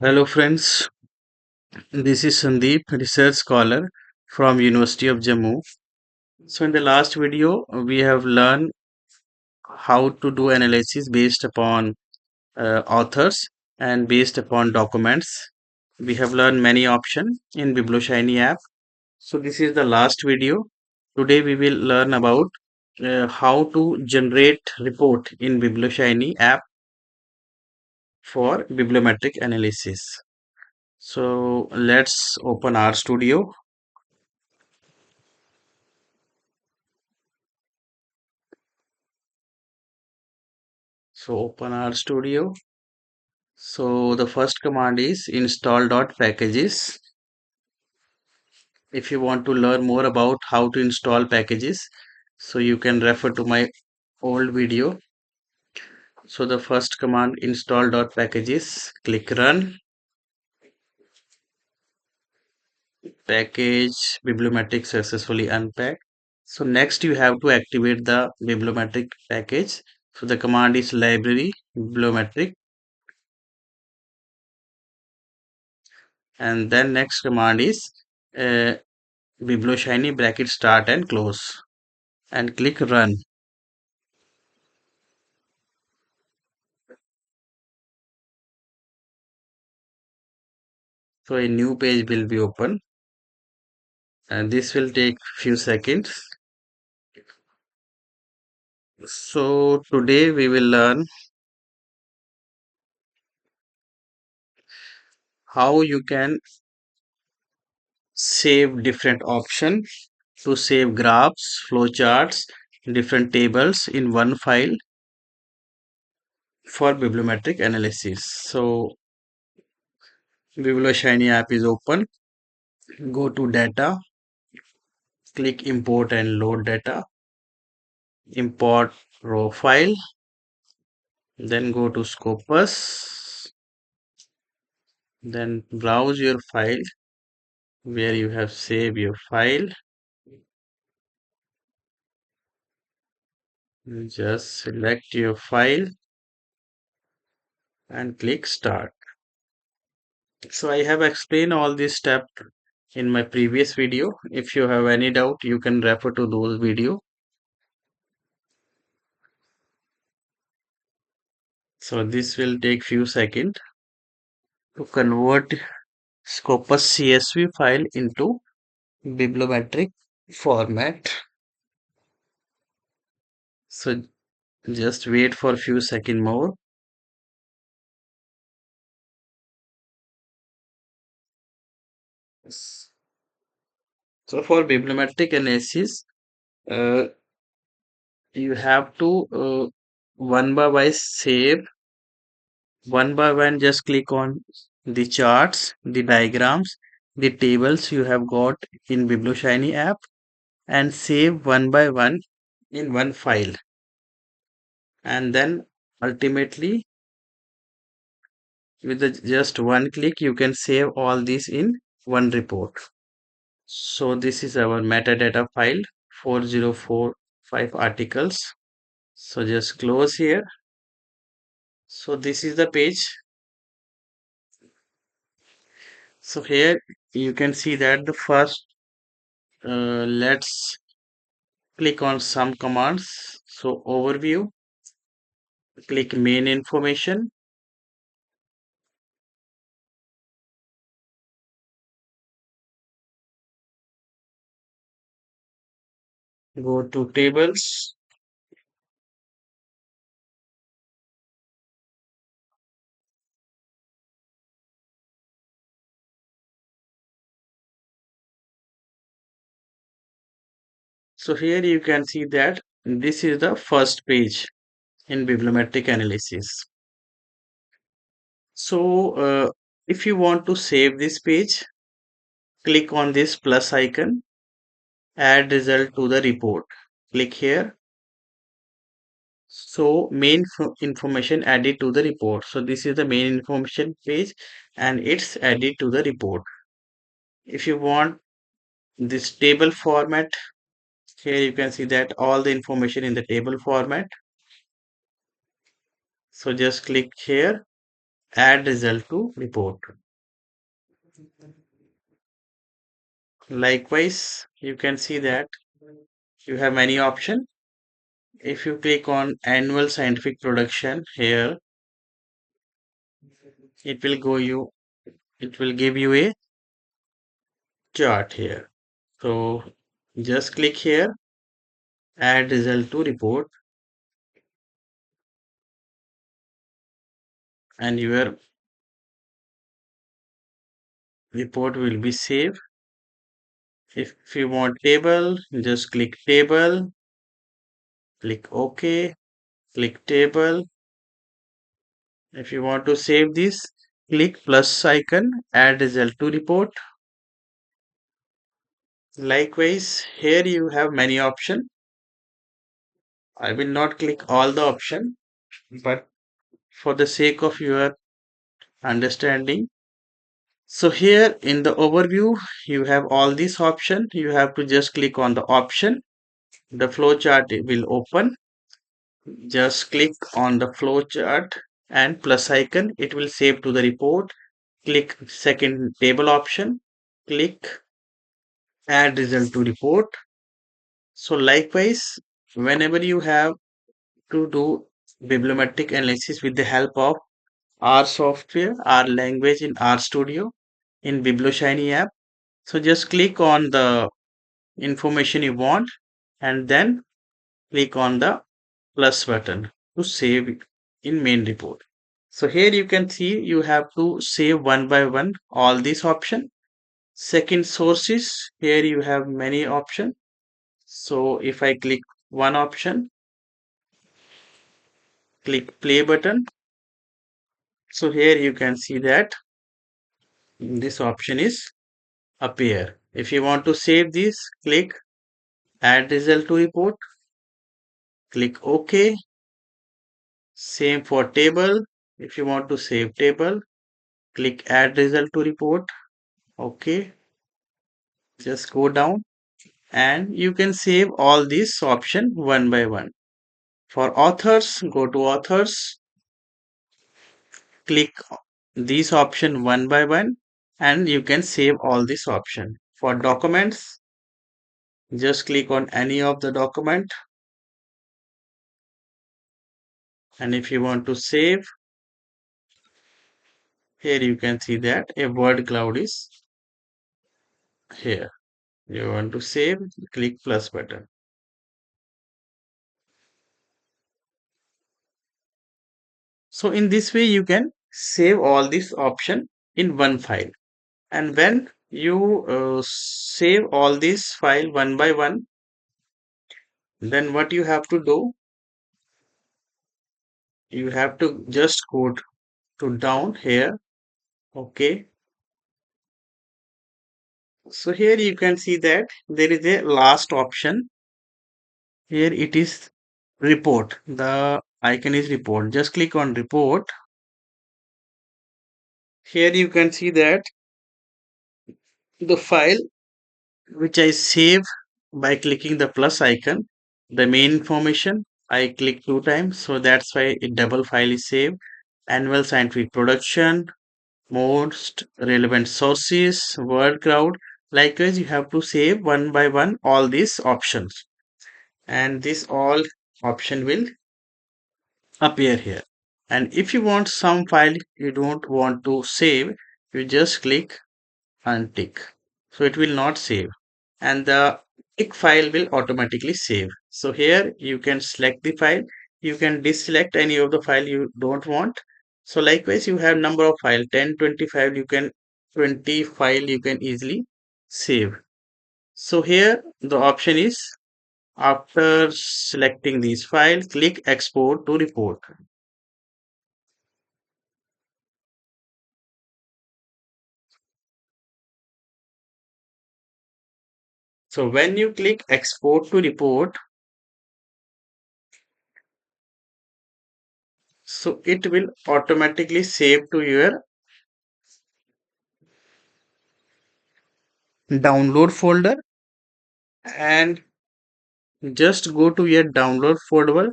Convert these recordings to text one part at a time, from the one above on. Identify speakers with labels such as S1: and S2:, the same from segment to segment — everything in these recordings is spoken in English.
S1: Hello friends, this is Sandeep, research scholar from University of Jammu. So in the last video, we have learned how to do analysis based upon authors and based upon documents. We have learned many options in Biblioshiny app. So this is the last video. Today we will learn about how to generate report in Biblioshiny app for bibliometric analysis. So let's open our studio. So open our studio. So the first command is install.packages. If you want to learn more about how to install packages, so you can refer to my old video. So the first command install.packages, click run. Package bibliometric successfully unpacked. So next you have to activate the bibliometric package. So the command is library bibliometric, and then next command is uh, Biblioshiny bracket start and close, and click run. So a new page will be open, and this will take few seconds. So today we will learn how you can save different options to save graphs, flowcharts, different tables in one file for bibliometric analysis. So Biblioshiny app is open. Go to data, click import and load data, import raw file, then go to Scopus, then browse your file where you have saved your file. Just select your file and click start. So I have explained all this step in my previous video. If you have any doubt, you can refer to those video. So this will take few seconds to convert Scopus CSV file into bibliometric format. So just wait for few seconds more. So for bibliometric analysis, uh, you have to one by one save one by one. Just click on the charts, the diagrams, the tables you have got in Biblioshiny app, and save one by one in one file. And then ultimately, with just one click, you can save all these in one report. So this is our metadata file, 4045 articles. So just close here. So this is the page. So here you can see that the first, let's click on some commands. So overview, click main information, go to tables. So here you can see that this is the first page in bibliometric analysis. So if you want to save this page, click on this plus icon, add result to the report. Click here. So main information added to the report. So this is the main information page and it's added to the report. If you want this table format, here you can see that all the information in the table format. So just click here add result to report. Likewise, you can see that you have many options. If you click on annual scientific production here, it will go you it will give you a chart here. So just click here, add result to report, and your report will be saved. If you want table, just click table, click OK, click table. If you want to save this, click plus icon, add result to report. Likewise, here you have many options. I will not click all the option, but for the sake of your understanding. So here in the overview, you have all these options. You have to just click on the option. The flowchart will open. Just click on the flowchart and plus icon. It will save to the report. Click second table option. Click add result to report. So likewise, whenever you have to do bibliometric analysis with the help of R software, R language in R Studio in Biblioshiny app. So just click on the information you want and then click on the plus button to save it in main report. So here you can see you have to save one by one all these options. Second, sources. Here you have many options. So if I click one option, click play button. So here you can see that this option is appear. If you want to save this, click add result to report, click OK. Same for table. If you want to save table, click add result to report. OK. Just go down and you can save all these option one by one. For authors, go to authors, click these option one by one and you can save all this option. For documents, just click on any of the document, and if you want to save, here you can see that a word cloud is here. You want to save, click plus button. So in this way you can save all this option in one file, and when you save all this file one by one, then what you have to do, you have to just go to down here. Okay, so here you can see that there is a last option. Here it is report. The icon is report. Just click on report. Here you can see that the file which I save by clicking the plus icon, the main information I click two times, so that's why a double file is saved. Annual scientific production, most relevant sources, word cloud. Likewise, you have to save one by one all these options, and this all option will appear here. And if you want some file you don't want to save, you just click untick, so it will not save, and the tick file will automatically save. So here you can select the file, you can deselect any of the file you don't want. So likewise you have number of file 10, 25, you can 20 file you can easily save. So here the option is, after selecting these files, click export to report. So when you click export to report, so it will automatically save to your download folder, and just go to your download folder.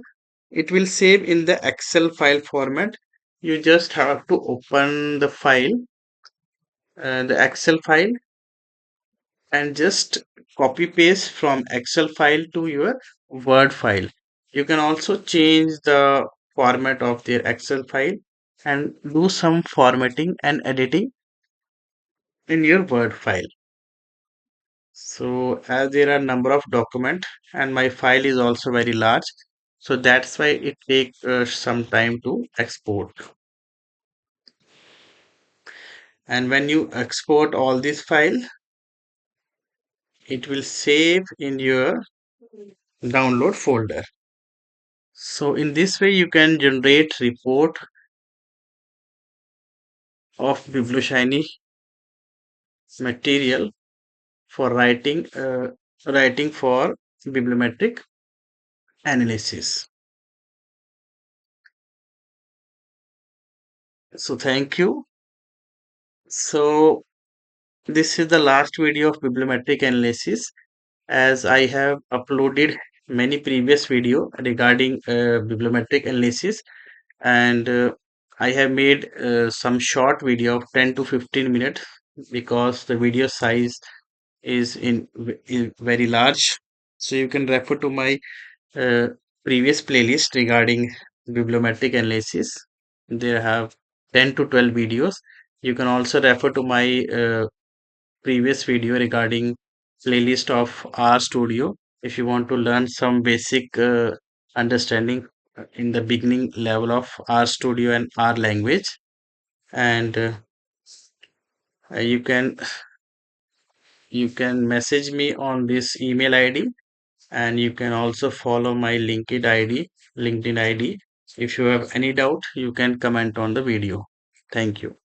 S1: It will save in the Excel file format. You just have to open the file, the Excel file, and just copy paste from Excel file to your Word file. You can also change the format of the Excel file and do some formatting and editing in your Word file. So as there are number of document and my file is also very large, so that's why it takes some time to export. And when you export all this file, it will save in your download folder. So in this way you can generate report of Biblioshiny material for writing for bibliometric analysis. So thank you. So this is the last video of bibliometric analysis, as I have uploaded many previous video regarding bibliometric analysis, and I have made some short video of 10 to 15 minutes because the video size is very large. So you can refer to my uh, previous playlist regarding bibliometric analysis. There have 10 to 12 videos. You can also refer to my previous video regarding playlist of R Studio if you want to learn some basic understanding in the beginning level of R Studio and R language. And you can message me on this email ID, and you can also follow my LinkedIn ID. If you have any doubt, you can comment on the video. Thank you.